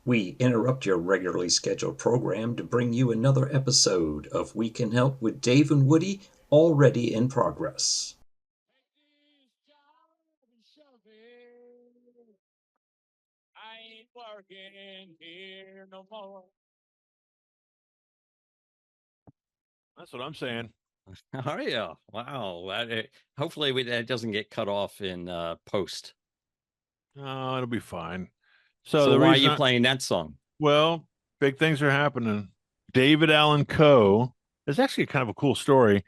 We interrupt your regularly scheduled program to bring you another episode of We Can Help with Dave and Woody, already in progress. I ain't working here no more. That's what I'm saying. Oh yeah! Wow. Hopefully that doesn't get cut off in post. Oh, it'll be fine. So the why are reason you playing that song? well, big things are happening. David Allen Coe. It's actually kind of a cool story.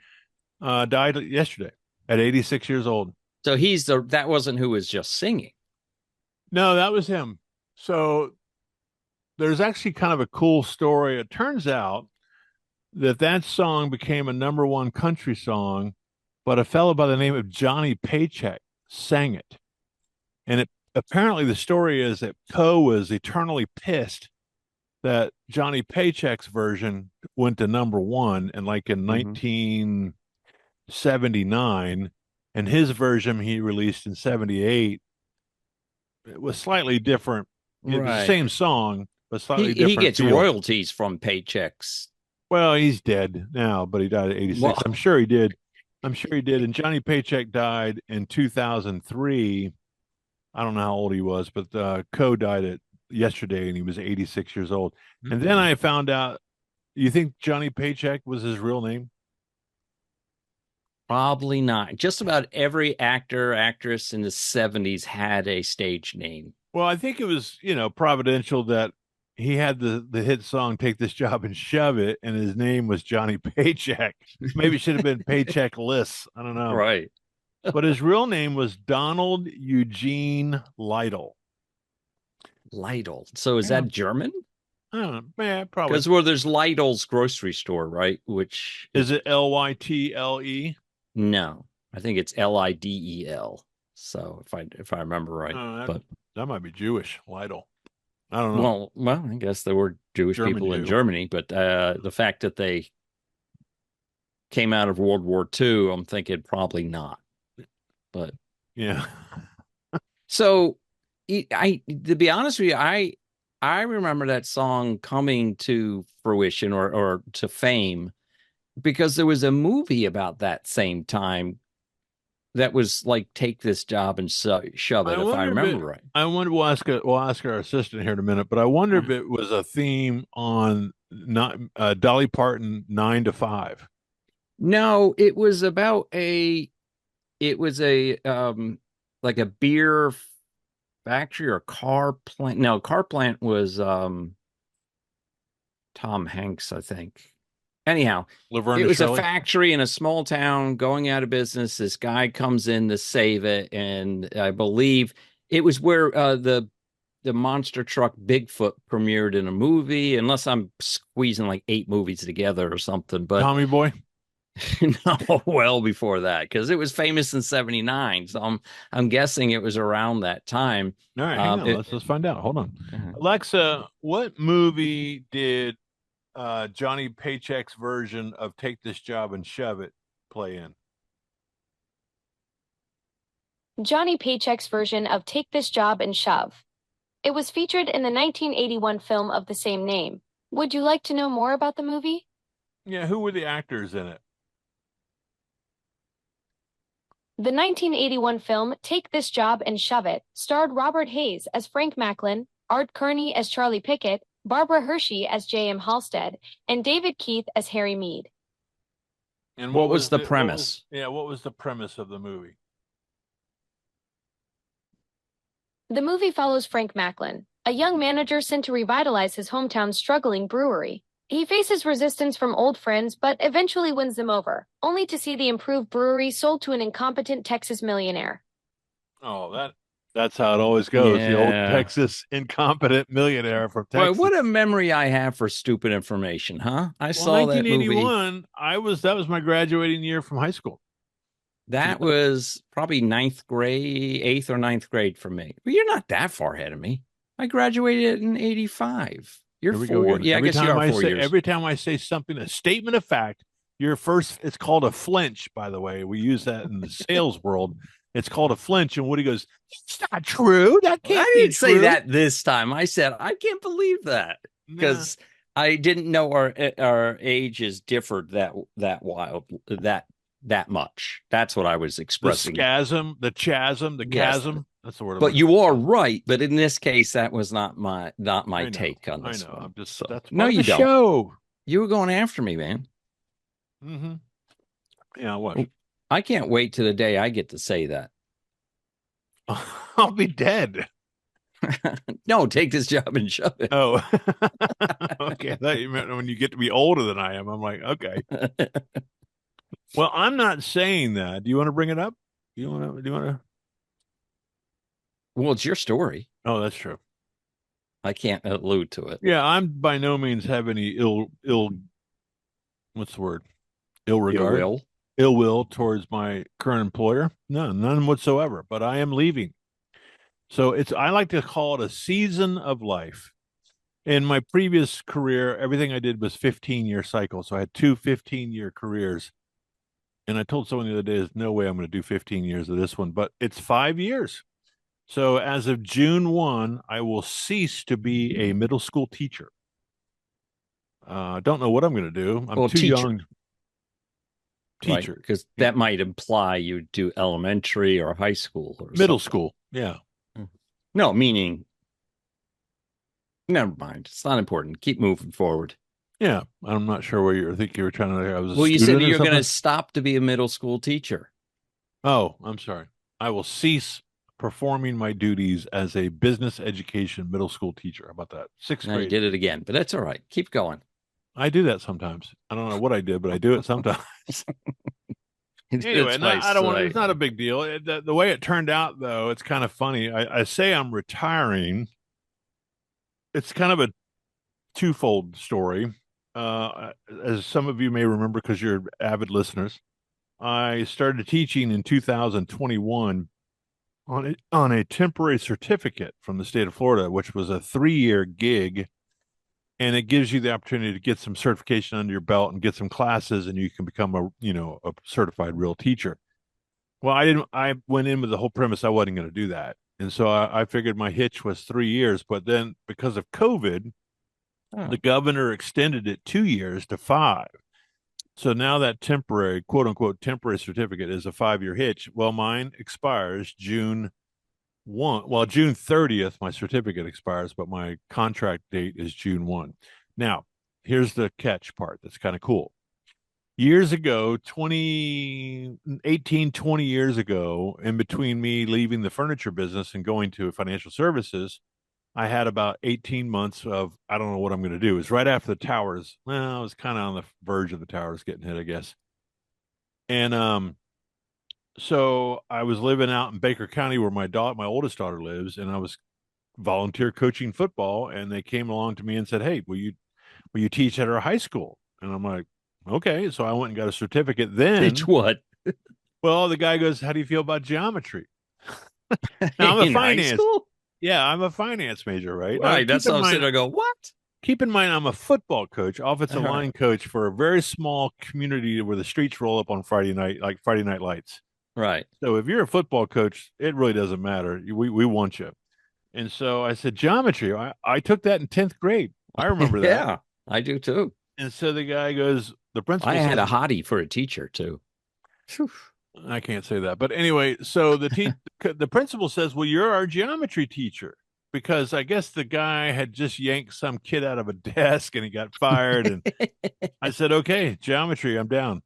Died yesterday at 86 years old. So that wasn't who was just singing. No, that was him. So there's actually kind of a cool story. It turns out that song became a number one country song, but a fellow by the name of Johnny Paycheck sang it. And apparently the story is that Coe was eternally pissed that Johnny Paycheck's version went to number one and like in 1979, and his version he released in 78. It was slightly different. It was the same song, but slightly different. He gets feel. royalties from Paychecks. Well, he's dead now, but he died at 86. Well, I'm sure he did. And Johnny Paycheck died in 2003. I don't know how old he was, but Coe died yesterday, and he was 86 years old. Mm-hmm. And then I found out. You think Johnny Paycheck was his real name? Probably not. Just about every actor, actress in the 70s had a stage name. Well, I think it was, providential that he had the hit song "Take This Job and Shove It," and his name was Johnny Paycheck. Maybe it should have been Paycheck-less. I don't know. Right. But his real name was Donald Eugene Lytle. Lytle. So is that German? I don't know. Yeah, probably. Because there's Lytle's grocery store, right? Which is it Lytle? No, I think it's Lidel. So if I remember right, but that might be Jewish. Lytle. I don't know. Well, I guess there were Jewish people in Germany, but the fact that they came out of World War II, I'm thinking probably not. But yeah. So to be honest with you, I remember that song coming to fruition or to fame because there was a movie about that same time that was like "Take This Job and Shove It," if I remember right. I wonder. We'll ask our assistant here in a minute, but I wonder if it was a theme on not Dolly Parton 9 to 5. No, it was about like a beer factory or car plant. No, car plant was Tom Hanks, I think. Anyhow, it was a factory in a small town going out of business. This guy comes in to save it, and I believe it was where the monster truck Bigfoot premiered in a movie. Unless I'm squeezing like 8 movies together or something, but Tommy Boy. No, well before that, because it was famous in '79. So I'm guessing it was around that time. All right, hang on. Let's find out. Hold on, Alexa. What movie did Johnny Paycheck's version of "Take This Job and Shove It" play in? Johnny Paycheck's version of "Take This Job and Shove." It was featured in the 1981 film of the same name. Would you like to know more about the movie? Yeah, who were the actors in it? The 1981 film "Take This Job and Shove It" starred Robert Hayes as Frank Macklin, Art Kearney as Charlie Pickett, Barbara Hershey as J.M. Halstead, and David Keith as Harry Mead. And what was the premise? What was the premise of the movie? The movie follows Frank Macklin, a young manager sent to revitalize his hometown's struggling brewery. He faces resistance from old friends, but eventually wins them over, only to see the improved brewery sold to an incompetent Texas millionaire. Oh, that's how it always goes. Yeah. The old Texas incompetent millionaire from Texas. Boy, what a memory I have for stupid information, huh? I saw that movie. 1981, that was my graduating year from high school. That was probably 8th or 9th grade for me. But you're not that far ahead of me. I graduated in 85. You're 4. Yeah, I guess you are 4 years. Every time I say something, a statement of fact, it's called a flinch, by the way. We use that in the sales world. It's called a flinch. And Woody goes, "It's not true. That can't I be didn't true." say that this time. I said, I can't believe that because I didn't know our ages differed that much. That's what I was expressing. The chasm. Yes. That's the word. But you are right. But in this case, that was not my take on this. I know. One. I'm just So, that's no, you don't. Show. You were going after me, man. Mm-hmm. Yeah, what? I can't wait to the day I get to say that. I'll be dead. No, take this job and shove it. Oh, okay. I thought you meant when you get to be older than I am. I'm like, okay. Well, I'm not saying that. Do you want to bring it up? Do you want to? Well, it's your story. Oh, that's true. I can't allude to it. Yeah, I'm by no means have any ill. What's the word? Ill regard. Ill will towards my current employer. None whatsoever. But I am leaving. So I like to call it a season of life. In my previous career, everything I did was 15-year cycles. So I had two 15-year careers. And I told someone the other day, there's no way I'm going to do 15 years of this one, but it's 5 years. So as of June 1, I will cease to be a middle school teacher. I don't know what I'm going to do. I'm too young. Teacher, because that might imply you do elementary or high school or middle school. Yeah. No, meaning. Never mind. It's not important. Keep moving forward. Yeah, I'm not sure where you think you were trying to. I was. Well, you said you're going to stop to be a middle school teacher. Oh, I'm sorry. I will cease performing my duties as a business education middle school teacher. How about that? 6th grade. You did it again, but that's all right. Keep going. I do that sometimes. I don't know what I did, but I do it sometimes. Anyway, I don't want. It's not a big deal. The way it turned out, though, it's kind of funny. I say I'm retiring. It's kind of a twofold story. As some of you may remember, because you're avid listeners, I started teaching in 2021 on a temporary certificate from the state of Florida, which was a 3-year gig. And it gives you the opportunity to get some certification under your belt and get some classes, and you can become a certified real teacher. Well, I went in with the whole premise I wasn't going to do that. And so I figured my hitch was 3 years, but then because of COVID, the governor extended it 2 years to 5. So now that temporary, quote unquote, temporary certificate is a 5-year hitch. Well, mine expires June 30th, my certificate expires, but my contract date is June 1. Now, here's the catch part that's kind of cool. Years ago, 20 years ago, in between me leaving the furniture business and going to financial services, I had about 18 months of, I don't know what I'm going to do. It was right after the towers. Well, I was kind of on the verge of the towers getting hit, I guess. And so I was living out in Baker County where my oldest daughter lives, and I was volunteer coaching football, and they came along to me and said, "Hey, will you teach at our high school?" And I'm like, "Okay." So I went and got a certificate then. Teach what? Well, the guy goes, "How do you feel about geometry?" Now, I'm a finance. Yeah, I'm a finance major, right? Right. That's how I'm sitting there go, what? Keep in mind, I'm a football coach, offensive line coach for a very small community where the streets roll up on Friday night, like Friday Night Lights. Right. So if you're a football coach, it really doesn't matter. We want you. And so I said, geometry. I took that in 10th grade. I remember that. Yeah, I do too. And so the guy goes, the principal I had a hottie for a teacher too. I can't say that. But anyway, so the principal says, well, you're our geometry teacher. Because I guess the guy had just yanked some kid out of a desk and he got fired. And I said, okay, geometry, I'm down.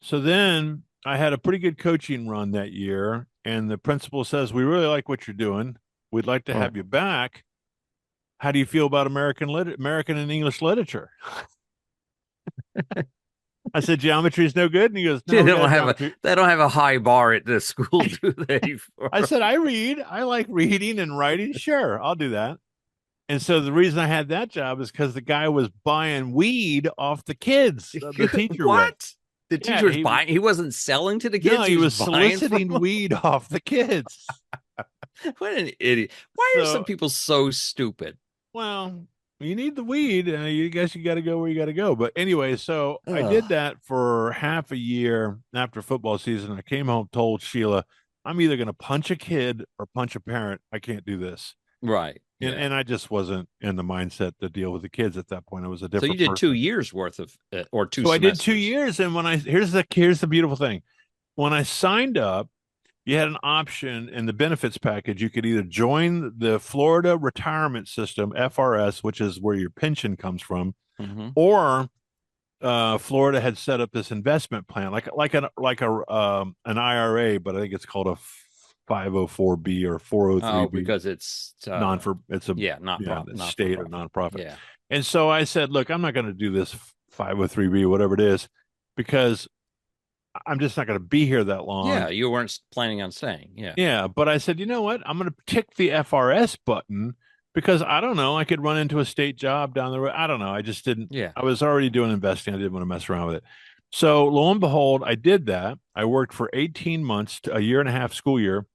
So then I had a pretty good coaching run that year. And the principal says, we really like what you're doing. We'd like to have you back. How do you feel about American and English literature? I said, geometry is no good. And he goes, no, they don't have a high bar at this school, do they? I said, I like reading and writing. Sure, I'll do that. And so the reason I had that job is because the guy was buying weed off the kids. The teacher what? The teacher was buying. He wasn't selling to the kids. No, he was soliciting weed off the kids. What an idiot! Why are some people so stupid? Well, you need the weed. You guess you got to go where you got to go. But anyway, so I did that for half a year after football season. I came home, told Sheila, I'm either going to punch a kid or punch a parent. I can't do this. Right. And I just wasn't in the mindset to deal with the kids at that point. I was a different. So you did person. 2 years worth of, or 2 So semesters. I did 2 years, and here's the beautiful thing. When I signed up, you had an option in the benefits package. You could either join the Florida retirement system, FRS, which is where your pension comes from, or Florida had set up this investment plan, like an IRA, but I think it's called a 504B or 403B. Oh, because it's state or nonprofit. Yeah. And so I said, look, I'm not going to do this 503B, whatever it is, because I'm just not going to be here that long. Yeah, you weren't planning on staying. Yeah. Yeah, but I said, you know what? I'm going to tick the FRS button because I don't know. I could run into a state job down the road. I don't know. I just didn't. Yeah. I was already doing investing. I didn't want to mess around with it. So lo and behold, I did that. I worked for 18 months, a year and a half school year.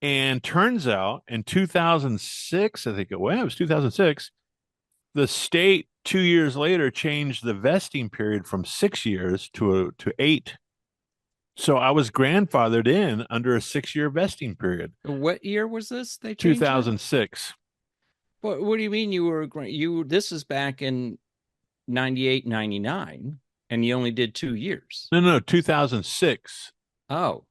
And turns out in 2006, I think it was 2006, the state 2 years later changed the vesting period from 6 years to 8. So I was grandfathered in under a 6-year vesting period. What year was this? They changed 2006. What do you mean this is back in 98, 99, and you only did 2 years? No, 2006. Oh.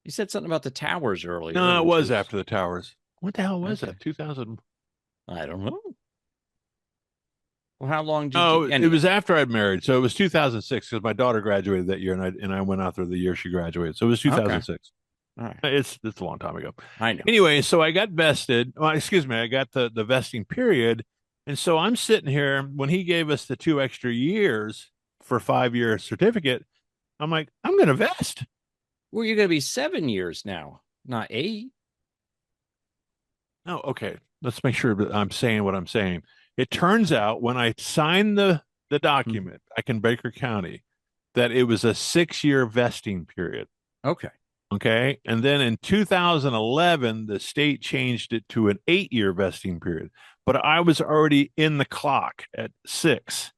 You said something about the towers earlier. No, it was after the towers. What the hell was that? 2000? I don't know. Well, how long did you... it was after I'd married. So it was 2006 because my daughter graduated that year, and I went out there the year she graduated. So it was 2006. Okay. All right. It's a long time ago. I know. Anyway, so I got vested. Well, excuse me. I got the vesting period. And so I'm sitting here when he gave us the 2 extra years for 5-year certificate. I'm like, I'm going to vest. Well, you're going to be 7 years now, not 8. Oh, okay. Let's make sure that I'm saying what I'm saying. It turns out when I signed the document back in Baker County, that it was a 6-year vesting period. Okay. Okay. And then in 2011, the state changed it to an 8-year vesting period. But I was already in the clock at 6,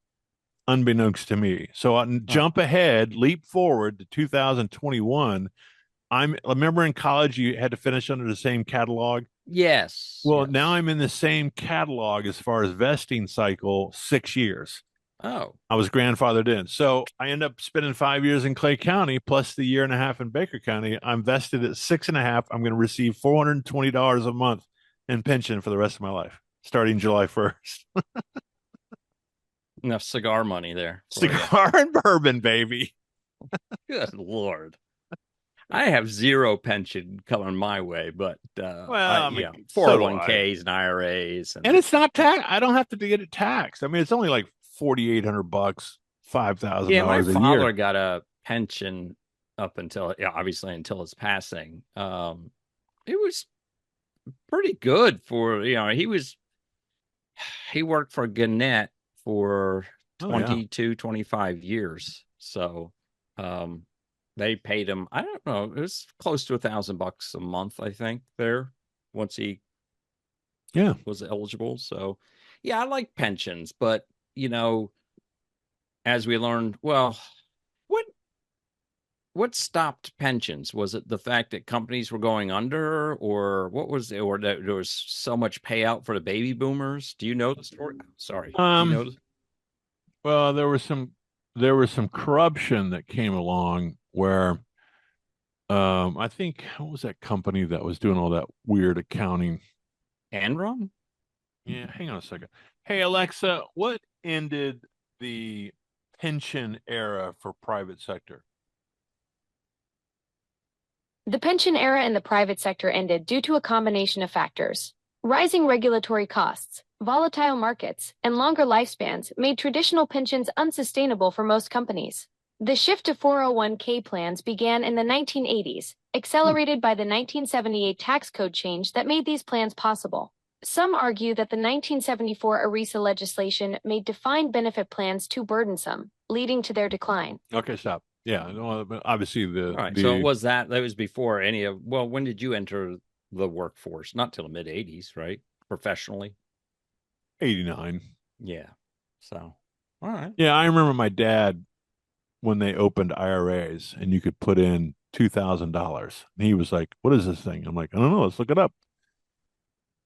unbeknownst to me. So I jump ahead, leap forward to 2021. I remember in college, you had to finish under the same catalog. Yes. Well, now I'm in the same catalog as far as vesting cycle, 6 years. Oh. I was grandfathered in. So I end up spending 5 years in Clay County plus the year and a half in Baker County. I'm vested at 6.5. I'm going to receive $420 a month in pension for the rest of my life, starting July 1st. Enough cigar money there. Cigar and bourbon, baby. Good Lord. I have zero pension coming my way, but 401ks and IRAs, and it's not tax. I don't have to get it taxed. I mean, it's only like $4,800, $5,000 a year. My father got a pension up until obviously until his passing. It was pretty good for he worked for Gannett for 25 years. So they paid him, I don't know, it was close to $1,000 a month, I think, there once he was eligible. So I like pensions, but as we learned, well, what stopped pensions? Was it the fact that companies were going under, or what was it, or that there was so much payout for the baby boomers? Do you know the story? Sorry. Do you know well, there was some corruption that came along where I think, what was that company that was doing all that weird accounting? Enron? Yeah, hang on a second. Hey, Alexa, what ended the pension era for private sector? The pension era in the private sector ended due to a combination of factors. Rising regulatory costs, volatile markets, and longer lifespans made traditional pensions unsustainable for most companies. The shift to 401k plans began in the 1980s, accelerated by the 1978 tax code change that made these plans possible. Some argue that the 1974 ERISA legislation made defined benefit plans too burdensome, leading to their decline. Okay, stop. Yeah, obviously all right. So it was that was before any of. Well, when did you enter the workforce? Not till the mid 80s, right? Professionally. 89. Yeah. So, all right. Yeah, I remember my dad when they opened IRAs, and you could put in $2,000. And he was like, "What is this thing?" I'm like, "I don't know. Let's look it up."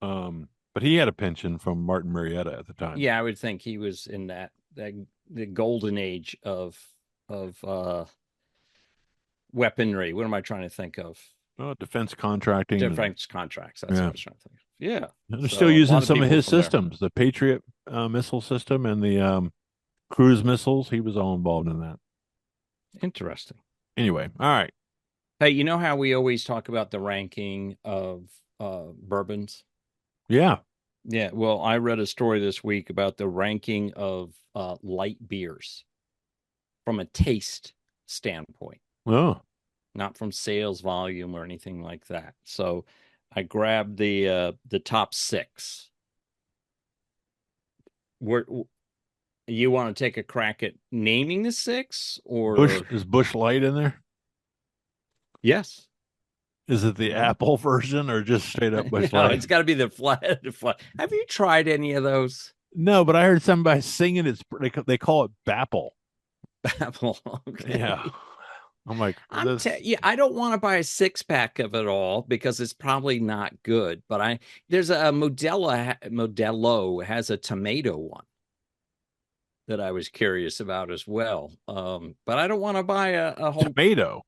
But he had a pension from Martin Marietta at the time. Yeah, I would think he was in that the golden age of weaponry. What am I trying to think of? Defense contracting. Defense contracts. That's what I was trying to think of. Yeah. And they're still using some of his systems, the Patriot missile system and the cruise missiles. He was all involved in that. Interesting. Anyway, all right. Hey, you know how we always talk about the ranking of bourbons? Yeah. Yeah. Well, I read a story this week about the ranking of light beers from a taste standpoint. Oh. Not from sales volume or anything like that. So I grabbed the top 6. Where you want to take a crack at naming the 6, or is Busch Light in there? Yes. Is it the apple version or just straight up Busch Light? It's got to be the flat. Have you tried any of those? No, but I heard somebody singing it. They call it Bapple. Bapple. Okay. Yeah. I'm like, I don't want to buy a 6-pack of it all because it's probably not good. But there's a Modelo has a tomato one that I was curious about as well. But I don't want to buy a whole tomato.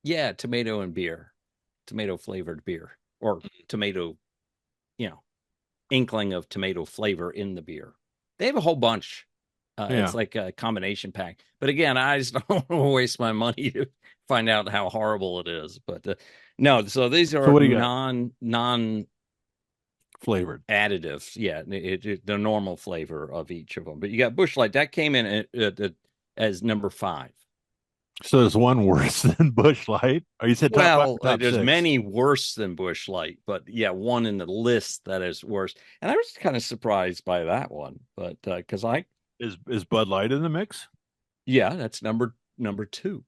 Yeah, tomato and beer, tomato flavored beer, or tomato, inkling of tomato flavor in the beer. They have a whole bunch. It's like a combination pack. But again, I just don't want to waste my money to find out how horrible it is. But no, so these are non flavored additives. Yeah, the normal flavor of each of them. But you got Busch Light that came in as number 5. So there's one worse than Busch Light? Or you said top 5, there's 6? Many worse than Busch Light, but yeah, one in the list that is worse. And I was kind of surprised by that one, but because is Bud Light in the mix? Yeah, that's number 2.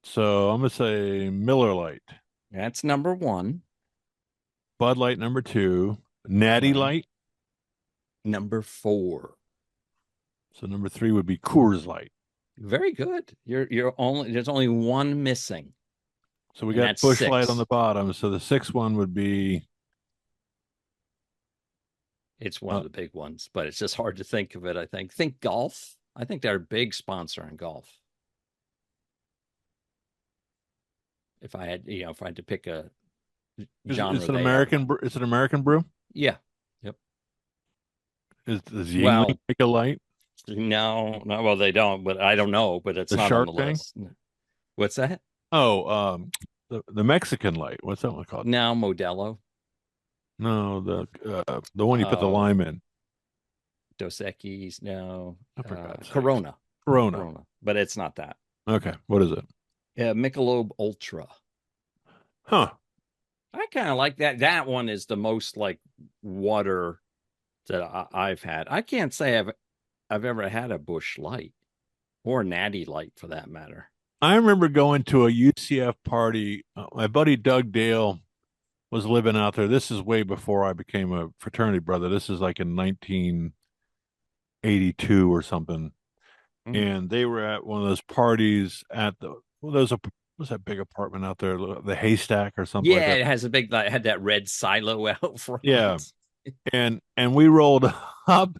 So I'm gonna say Miller Lite. That's number 1. Bud Light number 2. Natty Light number 4. So number 3 would be Coors Light. Very good. There's only one missing. So we got Busch Light on the bottom. So the 6th one would be. It's one of the big ones, but it's just hard to think of it. I think golf. I think they're a big sponsor in golf. If I had to pick a genre, it's an American. It's an American brew. Yeah. Yep. Does Yuengling make a light? No. Well, they don't, but I don't know. But it's not on the list. What's that? Oh, the Mexican light. What's that one called? Now Modelo. No, the one you put the lime in. Dos Equis. No, I forgot. Corona. But it's not that. Okay, what is it? Michelob Ultra. Huh. I kind of like that. That one is the most like water that I've had. I can't say I've ever had a Busch Light or Natty Light for that matter. I remember going to a UCF party. My buddy Doug Dale was living out there. This is way before I became a fraternity brother. This is like in 1982 or something. And they were at one of those parties at what's that big apartment out there, the Haystack or something. Yeah, like that. It has a big, had that red silo out front. Yeah, and we rolled up,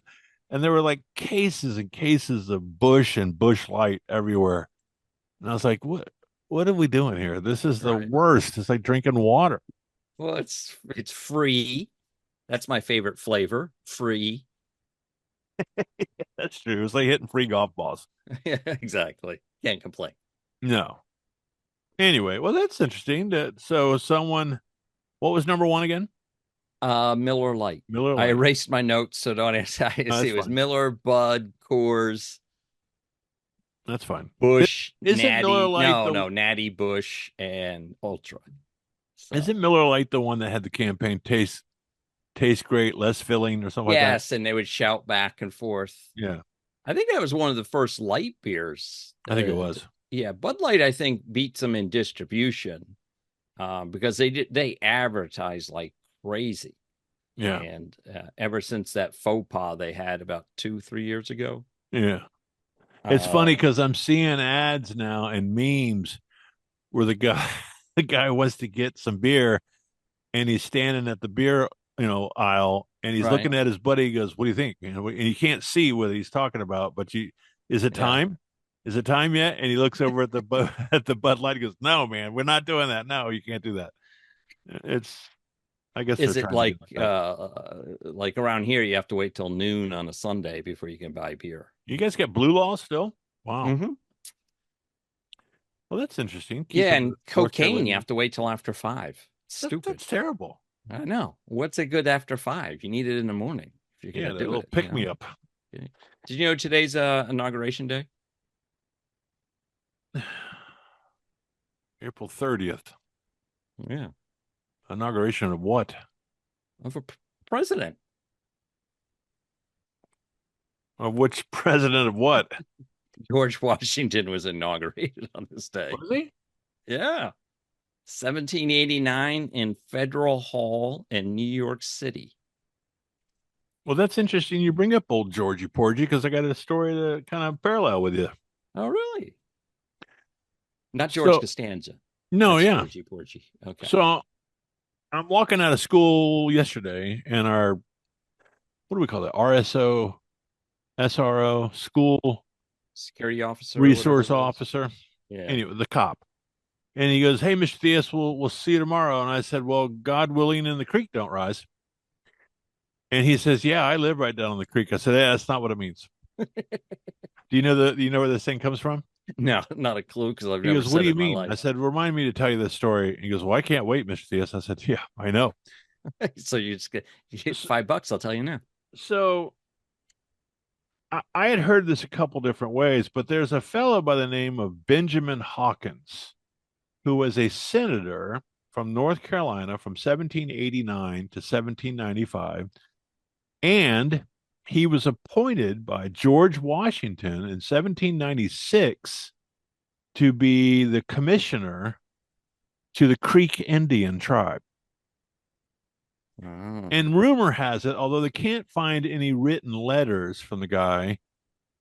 and there were like cases and cases of Busch and Busch Light everywhere, and I was like, "What are we doing here? This is the worst. It's like drinking water." Well, it's free. That's my favorite flavor. Free. That's true. It's like hitting free golf balls. Yeah, exactly. Can't complain. No. Anyway, well, that's interesting. So what was number 1 again? Miller Lite. Miller Lite. I erased my notes, so don't ask. See, it was Miller, Bud, Coors. That's fine. Busch, Natty. Miller Lite no, Natty, Busch, and Ultra. So. Isn't Miller Lite the one that had the campaign taste great, less filling, or something like that? Yes, and they would shout back and forth. Yeah. I think that was one of the first light beers. I think it was. Yeah, Bud Light, I think, beats them in distribution because they advertise like crazy. Yeah. And ever since that faux pas they had about 2-3 years ago. Yeah. It's funny because I'm seeing ads now and memes where the guy wants to get some beer, and he's standing at the beer aisle, and he's looking at his buddy. He goes, "What do you think?" And you can't see what he's talking about, but is it time? Is it time yet? And he looks over at the at the Bud Light. He goes, "No, man, we're not doing that. No, you can't do that." I guess is they're it trying like around here you have to wait till noon on a Sunday before you can buy beer? You guys get blue laws still? Wow. Mm-hmm. Well, that's interesting. And cocaine you have to wait till after 5. Stupid. That's terrible. I know. What's a good after 5? You need it in the morning if you're gonna do it. Pick me up. Did you know today's inauguration day? April 30th. Yeah. Inauguration of what? Of a president. Of which president of what? George Washington was inaugurated on this day. Was he? Yeah. 1789 in Federal Hall in New York City. Well, that's interesting. You bring up old Georgie Porgy because I got a story to kind of parallel with you. Oh, really? Not George Costanza. No, that's yeah. Georgie Porgy. Okay. So I'm walking out of school yesterday, and what do we call it? RSO, SRO, school security officer, resource officer. Yeah. Anyway, the cop. And he goes, "Hey, Mr. Theus, we'll see you tomorrow." And I said, "Well, God willing, and the creek don't rise." And he says, "Yeah, I live right down on the creek." I said, "Yeah, that's not what it means." Do you know where this thing comes from? No, not a clue, because I've he never goes, said "What do you it in my mean?" life. I said, "Remind me to tell you this story." And he goes, "Well, I can't wait, Mr. Theus." I said, "Yeah, I know." So you get $5, I'll tell you now. So I had heard this a couple different ways, but there's a fellow by the name of Benjamin Hawkins, who was a senator from North Carolina from 1789 to 1795. And he was appointed by George Washington in 1796 to be the commissioner to the Creek Indian tribe. Oh. And rumor has it, although they can't find any written letters from the guy,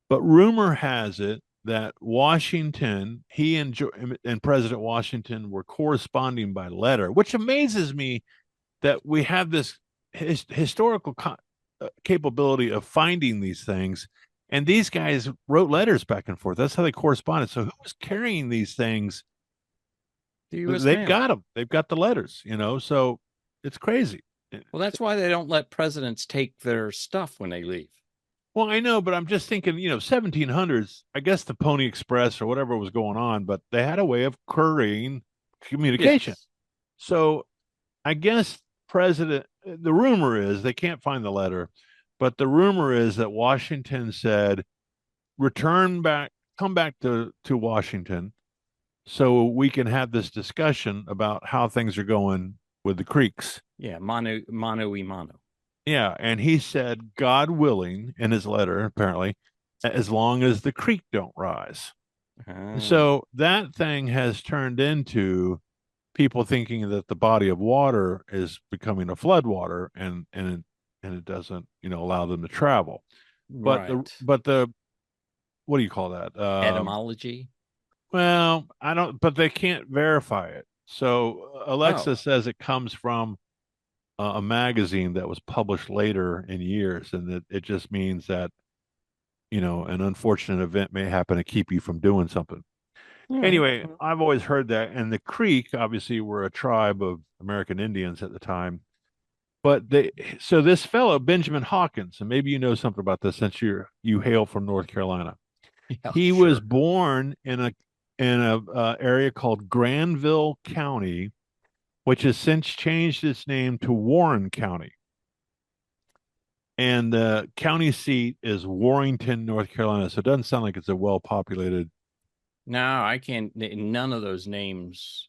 but rumor has it that Washington, he and President Washington were corresponding by letter, which amazes me that we have this historical capability of finding these things. And these guys wrote letters back and forth. That's how they corresponded. So who was carrying these things? They've got them. They've got the letters, so it's crazy. Well, that's why they don't let presidents take their stuff when they leave. Well, I know, but I'm just thinking, 1700s, I guess the Pony Express or whatever was going on, but they had a way of couriering communication. Yes. So I guess the rumor is they can't find the letter, but the rumor is that Washington said, come back to Washington so we can have this discussion about how things are going with the creeks. Yeah, mano y mano. Yeah, and he said, God willing, in his letter, apparently, as long as the creek don't rise. So that thing has turned into people thinking that the body of water is becoming a floodwater, and it doesn't, allow them to travel. But the what do you call that? Etymology? Well, I don't, but they can't verify it. So Alexa says it comes from a magazine that was published later in years, and it just means that, an unfortunate event may happen to keep you from doing something. Anyway, I've always heard that. And the Creek, obviously, were a tribe of American Indians at the time. But so this fellow, Benjamin Hawkins, and maybe you know something about this since you hail from North Carolina. Yeah, he was born in a area called Granville County, which has since changed its name to Warren County. And the county seat is Warrenton, North Carolina. So it doesn't sound like it's a well-populated. No, I can't. None of those names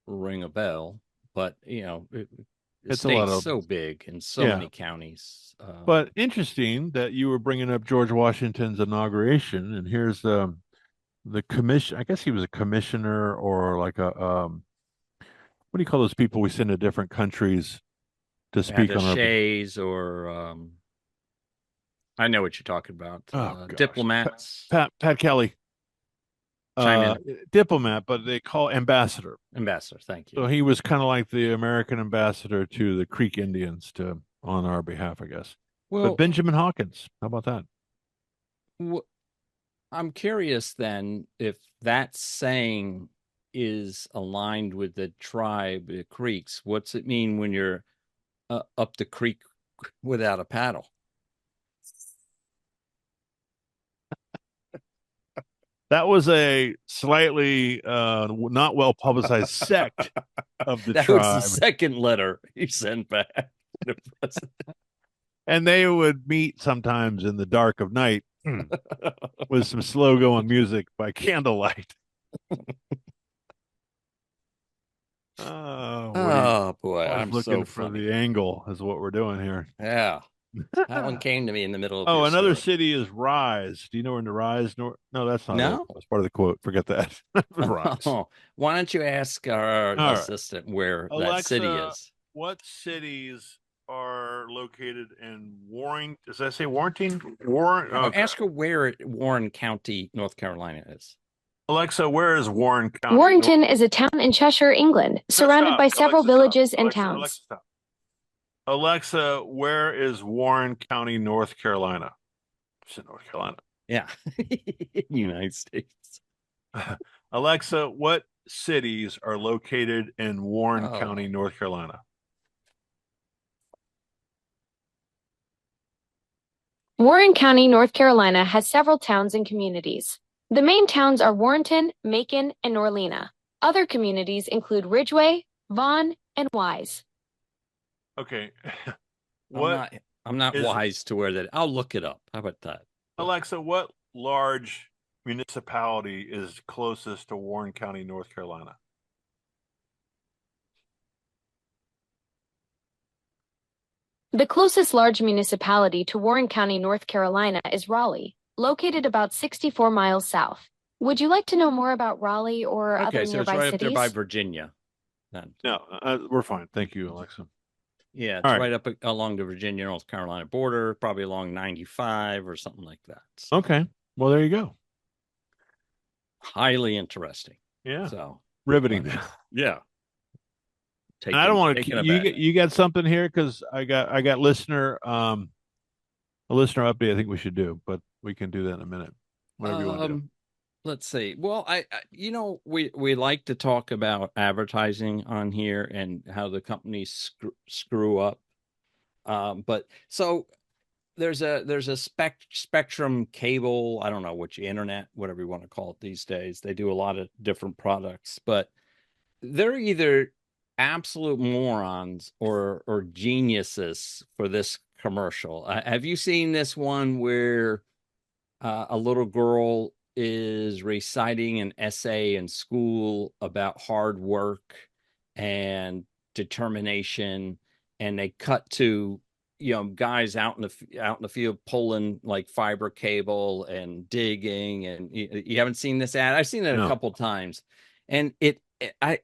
ring a bell, but it's a lot of, so big in so many counties. But interesting that you were bringing up George Washington's inauguration, and here's the commission. I guess he was a commissioner or like a what do you call those people we send to different countries to speak on our or. I know what you're talking about. Diplomats. Pat Kelly. diplomat, but they call ambassador. Ambassador, thank you. So he was kind of like the American ambassador to the Creek Indians on our behalf, I guess. Well, but Benjamin Hawkins, how about that? I'm curious then if that saying is aligned with the tribe, the Creeks. What's it mean when you're up the creek without a paddle? That was a slightly not well publicized sect of the that tribe. That was the second letter he sent back to the president. And they would meet sometimes in the dark of night with some slow going music by candlelight. Oh boy, I'm looking so for funny. the angle is what we're doing here. Yeah. That one came to me in the middle of another story. city is Rise. Do you know where in the Rise? No, that's not no. That's part of the quote. Forget that. Rise. Why don't you ask our assistant where Alexa, that city is? What cities are located in Warren? Does that say Warrenton? Warren. Okay. Ask her where Warren County, North Carolina is. Alexa, where is Warren County? Warrington is a town in Cheshire, England, surrounded by several villages and towns. Alexa, where is Warren County, North Carolina? It's in North Carolina. Yeah. United States. Alexa, what cities are located in Warren County, North Carolina? Warren County, North Carolina has several towns and communities. The main towns are Warrenton, Macon, and Norlena. Other communities include Ridgeway, Vaughn, and Wise. Okay. I'm not wise to where that. I'll look it up. How about that? Alexa, what large municipality is closest to Warren County, North Carolina? The closest large municipality to Warren County, North Carolina is Raleigh, located about 64 miles south. Would you like to know more about Raleigh or other nearby cities? Okay, so it's right up there by Virginia. Then. No, we're fine. Thank you, Alexa. Yeah, it's right up along the Virginia, North Carolina border, probably along 95 or something like that. So, okay, well, there you go. Highly interesting. Yeah. So riveting. Yeah. And I don't want to. You got something here because I got a listener update. I think we should do, but we can do that in a minute. Whatever you want to do. Let's see. Well, I we like to talk about advertising on here and how the companies screw up. But so there's a Spectrum cable. I don't know which internet, whatever you want to call it these days. They do a lot of different products, but they're either absolute morons or geniuses for this commercial. Have you seen this one where a little girl is reciting an essay in school about hard work and determination, and they cut to guys out in the field pulling like fiber cable and digging, and you haven't seen this ad? I've seen it a couple times, and I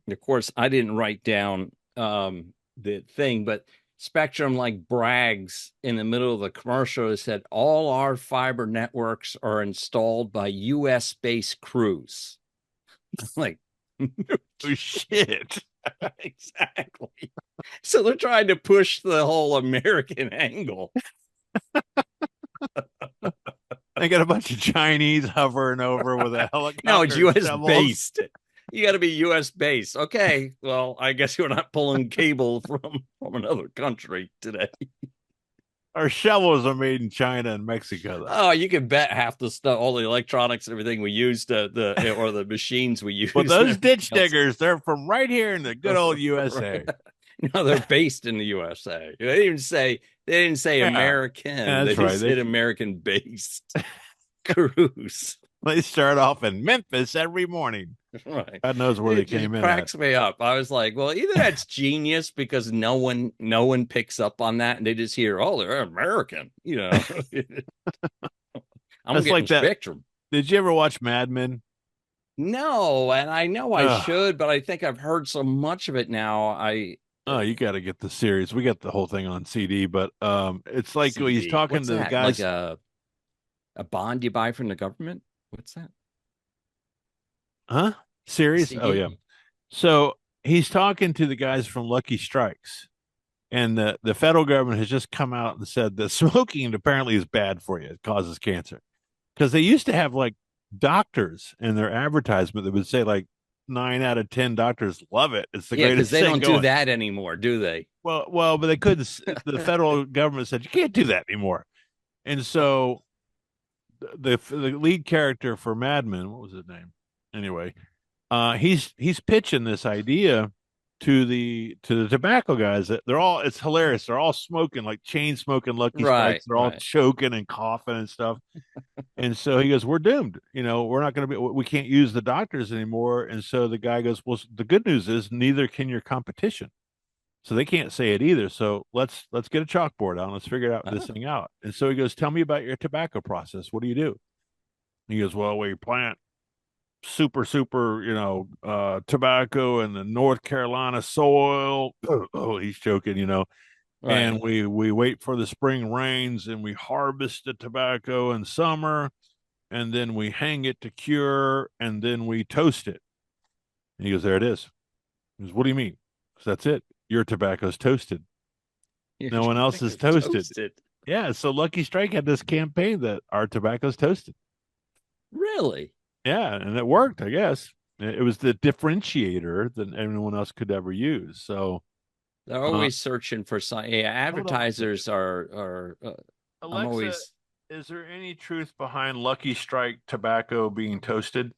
of course I didn't write down the thing, but Spectrum like brags in the middle of the commercial. It said all our fiber networks are installed by US based crews. Like, oh shit. Exactly. So they're trying to push the whole American angle. They got a bunch of Chinese hovering over with a helicopter. No, it's US based. You got to be U.S. based. Okay, well, I guess you're not pulling cable from another country today. Our shovels are made in China and Mexico, though. Oh, you can bet half the stuff, all the electronics, and everything we use, or the machines we use. But those ditch diggers, they're from right here in the good old USA. No, they're based in the USA. They didn't say American. That's they said American based crews. They start off in Memphis every morning. Right. God knows where they came in. It cracks me up. I was like, well, either that's genius because no one picks up on that, and they just hear, oh, they're American. I'm getting like Spectrum. Did you ever watch Mad Men? No, and I know I should, but I think I've heard so much of it now. You got to get the series. We got the whole thing on CD, but it's like CD. He's talking What's to that? The guys. Like a bond you buy from the government. What's that? Huh? Series? Oh, yeah. CD. So he's talking to the guys from Lucky Strikes, and the federal government has just come out and said that smoking apparently is bad for you. It causes cancer. Because they used to have like doctors in their advertisement that would say like 9 out of 10 doctors love it. It's the Yeah, because greatest they thing don't do going. that anymore, do they? But they couldn't. The federal government said you can't do that anymore, and so the lead character for Mad Men, what was his name? Anyway, he's pitching this idea to the tobacco guys that it's hilarious. They're all smoking like chain smoking Lucky Right, Strikes. They're all right. choking and coughing and stuff. And so he goes, "We're doomed. We're not going to be. We can't use the doctors anymore." And so the guy goes, "Well, the good news is neither can your competition." So they can't say it either. So let's get a chalkboard out and let's figure out this Oh, thing out. And so he goes, "Tell me about your tobacco process. What do you do?" He goes, "Well, we plant super, tobacco in the North Carolina soil." Oh, he's choking. right. And we wait for the spring rains and we harvest the tobacco in summer, and then we hang it to cure, and then we toast it. And he goes, "There it is." He goes, "What do you mean?" So that's it. Your tobacco's toasted. Your No one else is tobacco's toasted. toasted. Yeah, so Lucky Strike had this campaign that our tobacco's toasted. Really? Yeah, and it worked, I guess. It was the differentiator that anyone else could ever use. So, They're uh, always searching for some. Yeah, hold on one second. advertisers are. I'm Alexa, always. is there any truth behind Lucky Strike tobacco being toasted?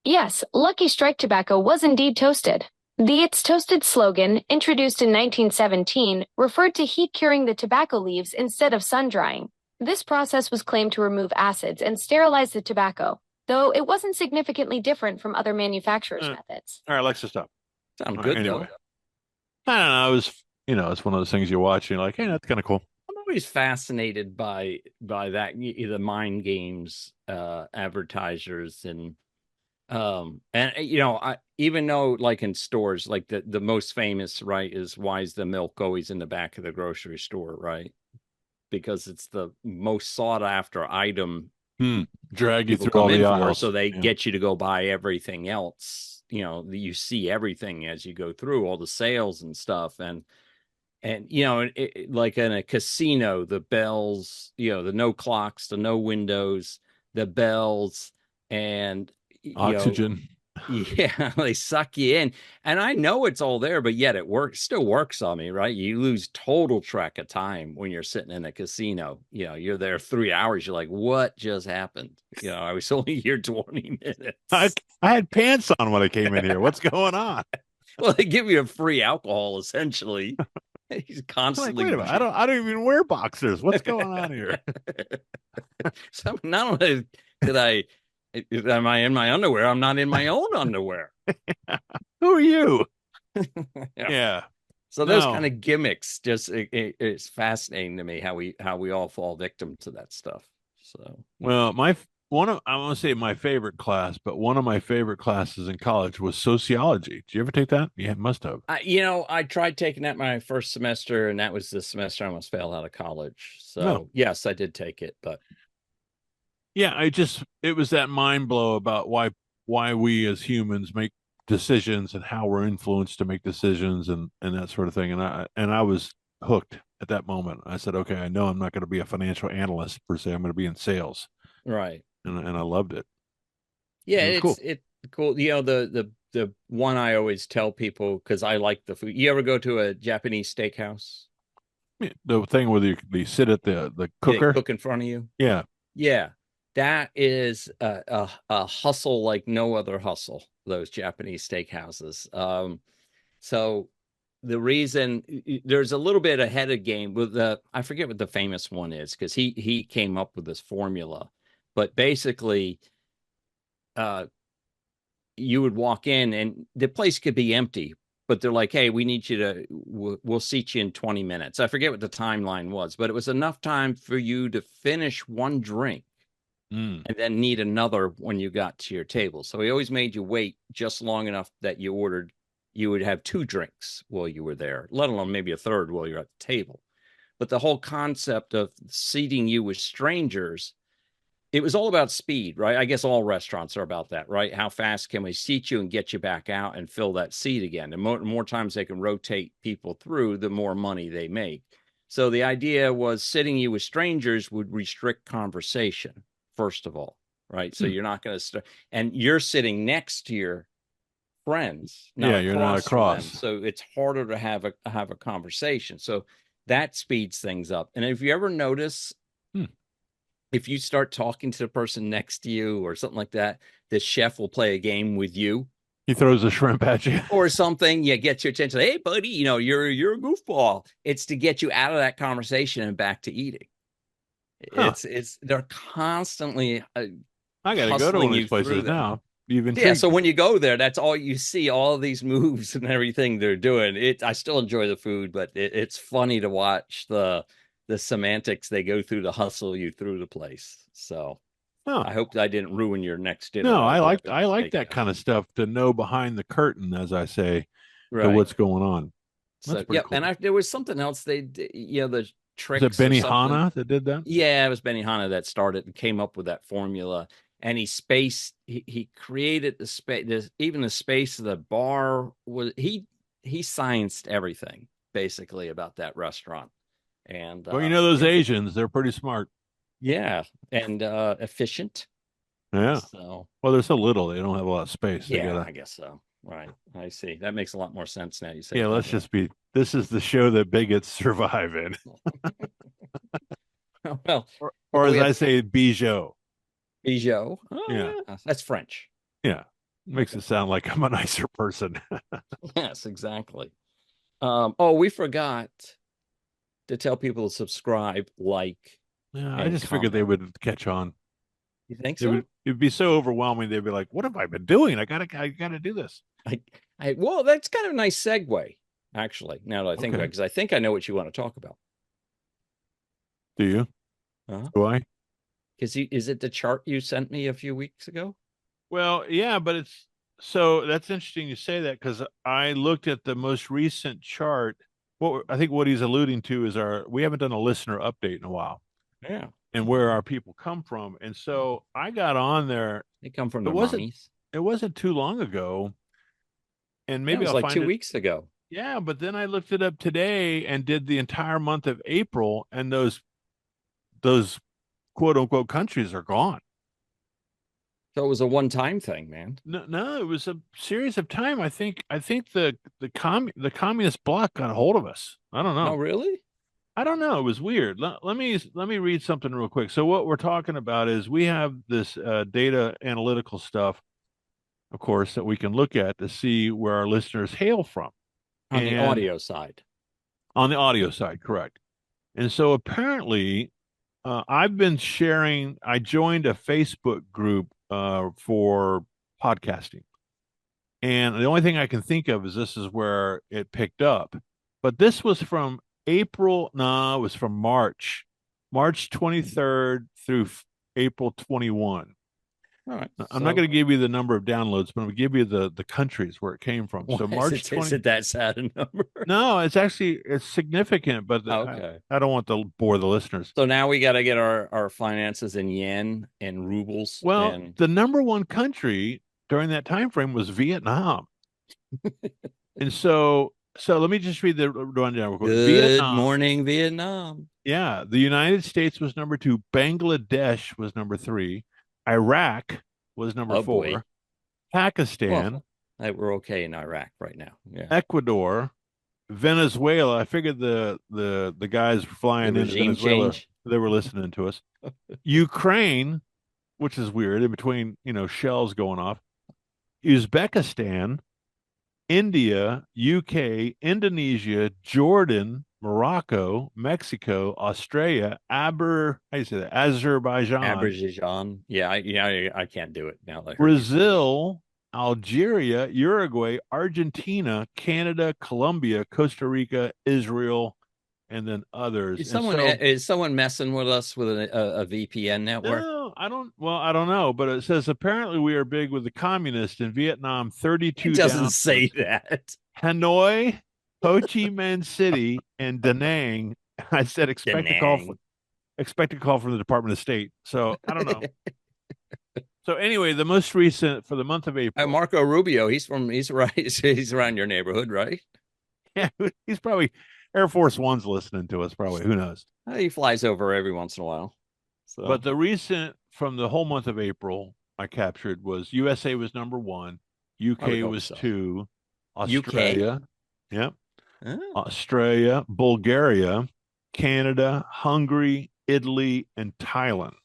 Yes, Lucky Strike tobacco was indeed toasted. The It's Toasted slogan, introduced in 1917, referred to heat curing the tobacco leaves instead of sun drying. This process was claimed to remove acids and sterilize the tobacco, though it wasn't significantly different from other manufacturers' methods. All right, Alexa, stop. Sound All right, good anyway, though. I don't know. It's one of those things you watch and you're like, hey, that's kind of cool. I'm always fascinated by that, the mind games, advertisers, and I even know, like, in stores, like the most famous, right, is why is the milk always in the back of the grocery store, right? Because it's the most sought after item Drag you people through come all in the for, aisles. so they Yeah. get you to go buy everything else. You see everything as you go through all the sales and stuff. And like in a casino, the bells, the no clocks, the no windows, the bells, and Oxygen. yeah, they suck you in. And I know it's all there, but yet still works on me, right? You lose total track of time when you're sitting in a casino. You're there 3 hours. You're like, what just happened? I was only here 20 I, minutes. I had pants on when I came in here. What's going on? Well, they give you a free alcohol, essentially. He's I'm like, wait a constantly. minute. I don't even wear boxers. What's going on here? So not only am I in my underwear, I'm not in my own underwear. Who are you? Yeah. Yeah. So those kind of gimmicks, just it's fascinating to me how we all fall victim to that stuff. So, Well, I want to say my favorite class, but one of my favorite classes in college was sociology. Did you ever take that? Yeah, must have. I tried taking that my first semester, and that was the semester I almost failed out of college. So, No. yes, I did take it, but Yeah, it was that mind blow about why we as humans make decisions and how we're influenced to make decisions and that sort of thing. And I was hooked at that moment. I said, okay, I know I'm not going to be a financial analyst per se. I'm going to be in sales. right. And I loved it. Yeah, It was cool. it's cool. The one I always tell people, because I like the food. You ever go to a Japanese steakhouse? Yeah, the thing where you sit at the They cooker. cook in front of you. Yeah. Yeah, that is a hustle like no other hustle. Those Japanese steakhouses. So the reason there's a little bit ahead of game with I forget what the famous one is, because he came up with this formula, but basically, you would walk in and the place could be empty, but they're like, hey, we need you to, we'll seat you in 20 minutes. I forget what the timeline was, but it was enough time for you to finish one drink and then need another when you got to your table. So he always made you wait just long enough that you would have two drinks while you were there, let alone maybe a third while you're at the table. But the whole concept of seating you with strangers it was all about speed, right? I guess all restaurants are about that, right? How fast can we seat you and get you back out and fill that seat again? And more times they can rotate people through, the more money they make. So the idea was sitting you with strangers would restrict conversation, first of all, right? So you're not going to and you're sitting next to your friends, not you're not across across. from them. So it's harder to have a conversation. So that speeds things up. And if you ever notice, if you start talking to the person next to you or something like that, the chef will play a game with you. He throws a shrimp at you or something. Yeah, get your attention. Hey, buddy, you're a goofball. It's to get you out of that conversation and back to eating. It's they're constantly. I got to go to one of these places now. So when you go there, that's all you see, all of these moves and everything they're doing. I still enjoy the food, but it's funny to watch the semantics they go through to hustle you through the place. So I hope I didn't ruin your next dinner. No, I like that kind of stuff, to know behind the curtain, as I say, to what's going on. That's pretty cool. And there was something else they did, the tricks. Was it Benihana that did that? Yeah, it was Benihana that started and came up with that formula. And he created the space, even the space of the bar was, he scienced everything basically about that restaurant. And well, those Asians, they're pretty smart. Yeah, and efficient. Yeah. So, well, they're so little, they don't have a lot of space. Yeah, I guess so. Right. I see. That makes a lot more sense now. You say. Yeah, this is the show that bigots survive in. Well, or as I say, Bijou. Bijou. Oh, yeah. That's French. Yeah. Makes it sound like I'm a nicer person. Yes, exactly. We forgot to tell people to subscribe, like. Yeah, I just figured they would catch on. You think so? It'd be so overwhelming. They'd be like, "What have I been doing? I gotta do this." Well, that's kind of a nice segue, actually. Now that I think about it, because I think I know what you want to talk about. Do you? Do I? Is it the chart you sent me a few weeks ago? Well, yeah, but that's interesting you say that, because I looked at the most recent chart. I think what he's alluding to is we haven't done a listener update in a while. Yeah. And where our people come from. And so I got on there. They come from the mommies. It wasn't too long ago. And maybe it was like 2 weeks ago. Yeah, but then I looked it up today and did the entire month of April, and those quote unquote countries are gone. So it was a one-time thing, man. No, it was a series of time. I think the communist bloc got a hold of us. I don't know. Oh, really? I don't know. It was weird. Let me read something real quick. So what we're talking about is we have this data analytical stuff, of course, that we can look at to see where our listeners hail from. On the audio side. On the audio side, correct. And so apparently, I've been sharing. I joined a Facebook group for podcasting, and the only thing I can think of is this is where it picked up. But this was from April. No, it was from March 23rd through April 21. All right. I'm not going to give you the number of downloads, but I'm going to give you the countries where it came from. So March 20. Is it that sad a number? No, it's significant, but okay. I don't want to bore the listeners. So now we got to get our finances in yen and rubles. Well, the number one country during that time frame was Vietnam. And so let me just read the rundown. Good morning, Vietnam. Yeah, the United States was number 2. Bangladesh was number 3. Iraq was number 4. Boy. Pakistan. Well, we're okay in Iraq right now. Yeah. Ecuador, Venezuela. I figured the guys flying into Venezuela, they were listening to us. Ukraine, which is weird, in between shells going off. Uzbekistan, India, UK, Indonesia, Jordan, Morocco, Mexico, Australia, Azerbaijan. Yeah, I can't do it now. Brazil, Algeria, Uruguay, Argentina, Canada, Colombia, Costa Rica, Israel, and then others. Is someone messing with us with a VPN network? No, I don't know, but it says apparently we are big with the communists in Vietnam. 32. It doesn't say that. Hanoi, Ho Chi Minh City, and Da Nang. I said expect a call. expect a call from the Department of State. So I don't know. So anyway, the most recent for the month of April. Marco Rubio, he's around your neighborhood, right? Yeah, he's probably Air Force One's listening to us. Probably, who knows? He flies over every once in a while. So. But the recent from the whole month of April I captured was USA was number 1, UK was 2, Australia, yep, Australia, Bulgaria, Canada, Hungary, Italy, and Thailand.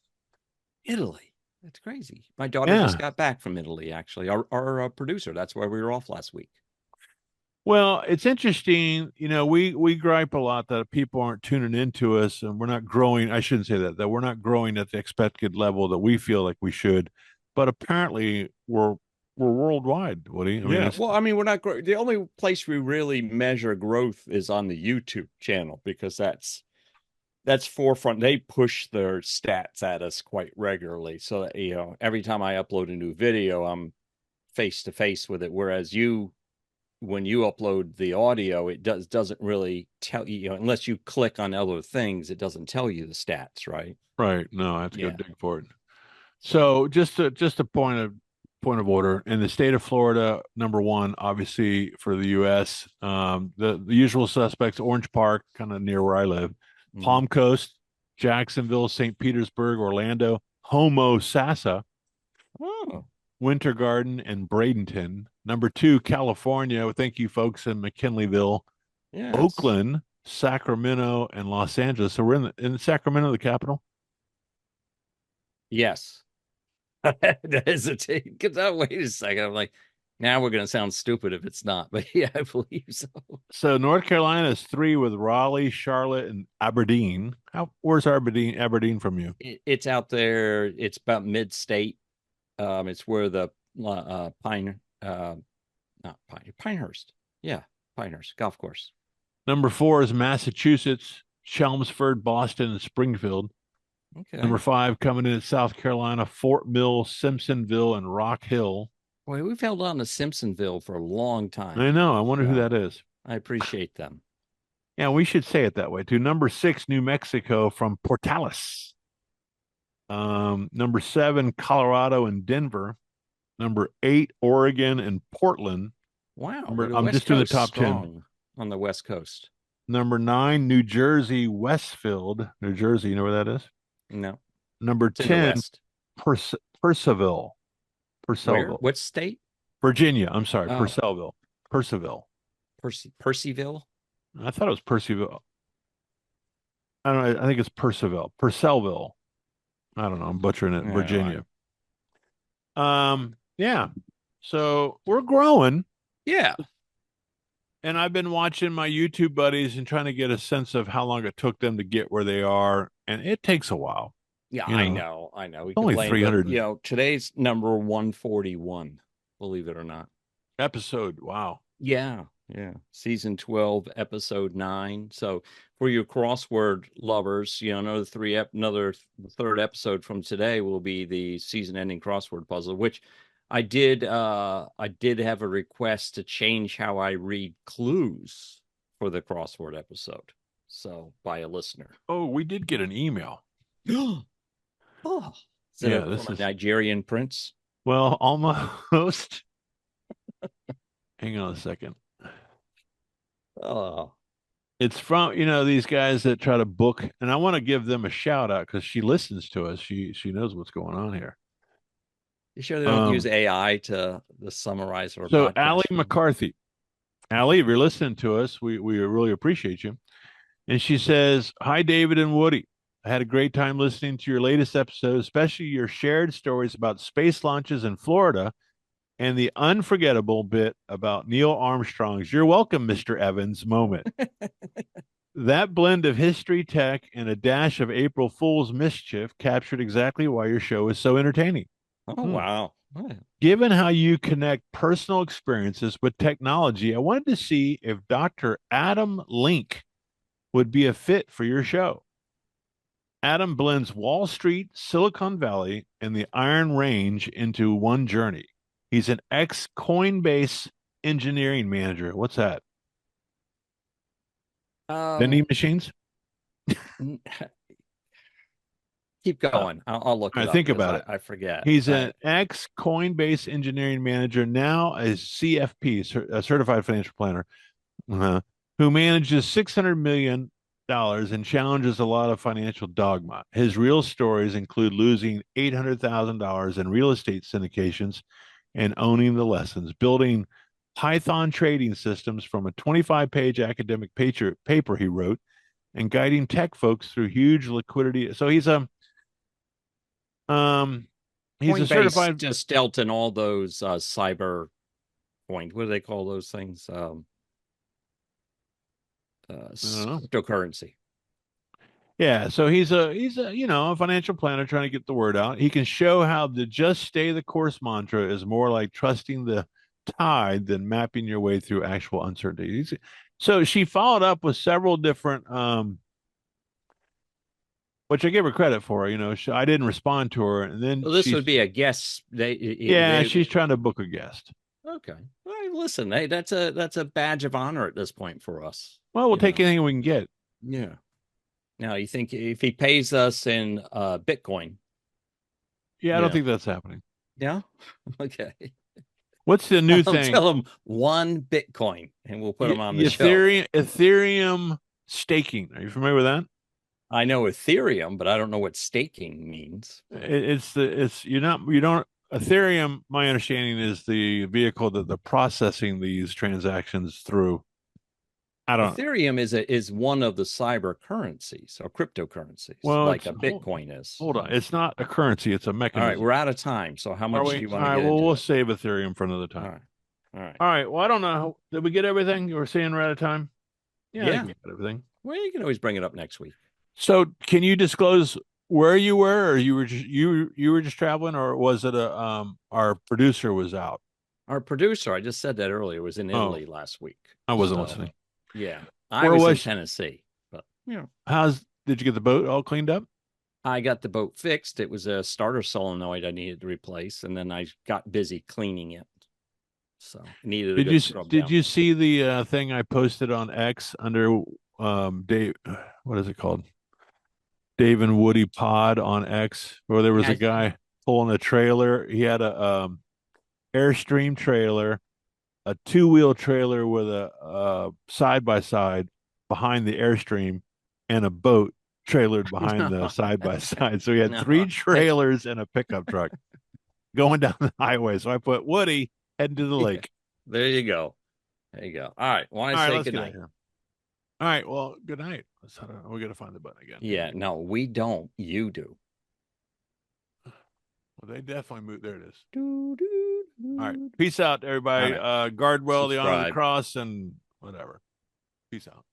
Italy. That's crazy. My daughter just got back from Italy, actually. Our producer, that's why we were off last week. Well, it's interesting. We gripe a lot that people aren't tuning into us and we're not growing. I shouldn't say that we're not growing at the expected level that we feel like we should. But apparently we're worldwide, Woody. We're not growing. The only place we really measure growth is on the YouTube channel, because that's forefront. They push their stats at us quite regularly. So that, every time I upload a new video, I'm face to face with it. Whereas when you upload the audio, it doesn't really tell you, unless you click on other things, it doesn't tell you the stats, right? Right. No, I have to go dig for it. So just a point of order. In the state of Florida, number 1, obviously for the U.S., the usual suspects: Orange Park, kind of near where I live, Palm Coast, Jacksonville, St. Petersburg, Orlando, Homosassa, Winter Garden, and Bradenton. Number 2, California. Thank you, folks in McKinleyville, Oakland, Sacramento, and Los Angeles. So we're in Sacramento, the capital. Yes. I hesitate because wait a second. I'm like, now we're going to sound stupid if it's not, but yeah, I believe so. So North Carolina is 3 with Raleigh, Charlotte, and Aberdeen. Where's Aberdeen from you? It's out there. It's about mid-state. It's where the Pinehurst. Yeah, Pinehurst golf course. Number 4 is Massachusetts, Chelmsford, Boston, and Springfield. Okay. Number 5 coming in at South Carolina, Fort Mill, Simpsonville, and Rock Hill. Boy, we've held on to Simpsonville for a long time. I know. I wonder who that is. I appreciate them. Yeah, we should say it that way too. Number 6, New Mexico from Portales. Number 7, Colorado and Denver. Number 8, Oregon and Portland. Wow. I'm just doing the top 10 on the West Coast. Number 9, New Jersey, Westfield, New Jersey. You know where that is? No. Number 10, Purcellville. Where? What state? Virginia. I'm sorry, Purcellville. Percival. Percyville? I thought it was Percyville. I don't know. I think it's Purcellville. I don't know. I'm butchering it. Virginia. Yeah. So we're growing. Yeah. And I've been watching my YouTube buddies and trying to get a sense of how long it took them to get where they are. And it takes a while. Yeah, I know. We only 300. But, today's number 141, believe it or not. Episode. Wow. Yeah. Season 12, episode 9. So for your crossword lovers, another third episode from today will be the season ending crossword puzzle, which I did have a request to change how I read clues for the crossword episode. So by a listener. Oh, we did get an email. This is a Nigerian prince. Well, almost. Hang on a second. Oh, it's from these guys that try to book, and I want to give them a shout out because she listens to us. She knows what's going on here. You sure they don't use AI to summarize our So Allie McCarthy. Allie, if you're listening to us, we really appreciate you. And she says, "Hi, David and Woody. I had a great time listening to your latest episode, especially your shared stories about space launches in Florida and the unforgettable bit about Neil Armstrong's 'You're welcome, Mr. Evans' moment. That blend of history, tech, and a dash of April Fool's mischief captured exactly why your show is so entertaining. Oh, wow. Given how you connect personal experiences with technology, I wanted to see if Dr. Adam Link would be a fit for your show. Adam blends Wall Street, Silicon Valley, and the Iron Range into one journey. He's an ex-Coinbase engineering manager. What's that? Vending machines? Keep going. I'll look it up. Think about it. I forget. He's an ex-Coinbase engineering manager, now a CFP, a certified financial planner, who manages $600 million and challenges a lot of financial dogma. His real stories include losing $800,000 in real estate syndications and owning the lessons, building Python trading systems from a 25-page academic paper he wrote, and guiding tech folks through huge liquidity. So he's a certified, just dealt in all those cyber coins. What do they call those things? Cryptocurrency. Yeah, so he's a a financial planner trying to get the word out. He can show how the just stay the course mantra is more like trusting the tide than mapping your way through actual uncertainty. So she followed up with several different which I give her credit for. I didn't respond to her, and then this would be a guest. She's trying to book a guest. Okay, well, listen, hey, that's a badge of honor at this point for us. Well, we'll take anything we can get. Yeah. Now, you think if he pays us in Bitcoin? Yeah, I don't think that's happening. Yeah. Okay. What's the new thing? Tell him 1 Bitcoin, and we'll put him on the show. Ethereum staking. Are you familiar with that? I know Ethereum, but I don't know what staking means. Ethereum, my understanding, is the vehicle that they're processing these transactions through. Ethereum is one of the cyber currencies or cryptocurrencies, like a Bitcoin is. Hold on, it's not a currency; it's a mechanism. All right, we're out of time. So how much do you want to get into? We'll save Ethereum for another time. All right. All right. Well, I don't know. Did we get everything? You were saying we're out of time. Yeah. I think we got everything. Well, you can always bring it up next week. So, can you disclose where you were, or you were just traveling, or was it our producer was out? Our producer, I just said that earlier, was in Italy last week. I wasn't listening. Yeah, I was in Tennessee, but did you get the boat all cleaned up? I got the boat fixed. It was a starter solenoid I needed to replace, and then I got busy cleaning it. So needed. Did you see the thing I posted on X under Dave? What is it called? Dave and Woody Pod on X, where there was a guy pulling a trailer. He had a Airstream trailer, a 2-wheel trailer with a side-by-side behind the Airstream, and a boat trailered behind the side-by-side. So he had 3 trailers and a pickup truck going down the highway. So I put Woody heading to the lake. There you go. All right. Want to say good night? All right. Well, good night. We got to find the button again. Yeah. No, we don't. You do. Well, they definitely moved. There it is. All right. Peace out, everybody. Guard well the honor of the cross and whatever. Peace out.